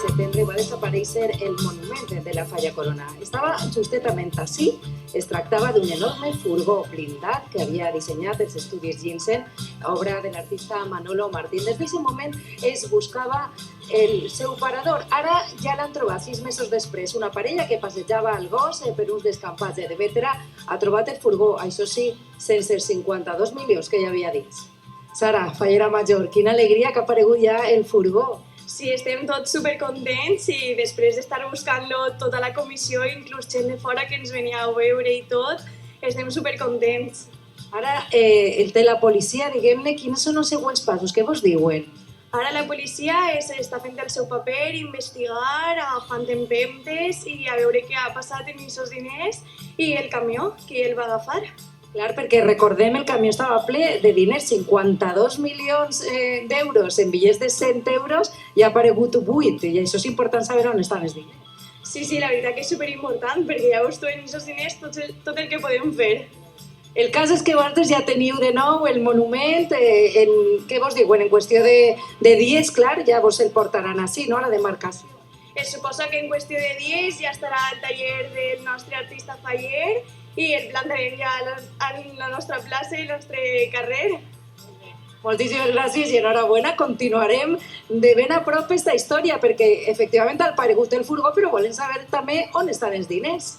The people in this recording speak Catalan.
setembre va desaparèixer el monument de la Falla Corona. Estava justament així. Es tractava d'un enorme furgó blindat que havia dissenyat els estudis Ginseng, obra de l'artista Manolo Martín. Des d'aquest moment es buscava el seu parador. Ara ja l'han trobat 6 mesos després. Una parella que passejava el gos per uns descampats de Bétera ha trobat el furgó, això sí, sense els 52 milions que hi havia dins. Sara, fallera major, quina alegria que ha aparegut ja el furgó. Sí, estem tots supercontents i després d'estar buscant-lo tota la comissió, inclús gent de fora que ens venia a veure i tot, estem supercontents. Ara el té la policia, diguem-ne, quins són els següents passos? Què vos diuen? Ara la policia està fent el seu paper, investigar, agafant empentes i a veure què ha passat amb aquests diners i el camió, qui el va agafar. Clar, perquè recordem, el camió estava ple de diners, 52 milions d'euros en bitllets de 100 euros i ha aparegut 8, i això és important saber on estan els diners. Sí, la veritat que és superimportant, perquè llavors tu en aquests diners tot el que podem fer. El cas és que vosaltres ja teniu de nou el monument, què vos diuen, en qüestió de dies, clar, ja vos el portaran així, no?, a la demarcació. Es suposa que en qüestió de dies ja estarà al taller del nostre artista faller i el plantarem ja a la nostra plaça i el nostre carrer. Moltíssimes gràcies i enhorabona. Continuarem de ben a prop aquesta història perquè efectivament ha aparegut el furgó, però volem saber també on estan els diners.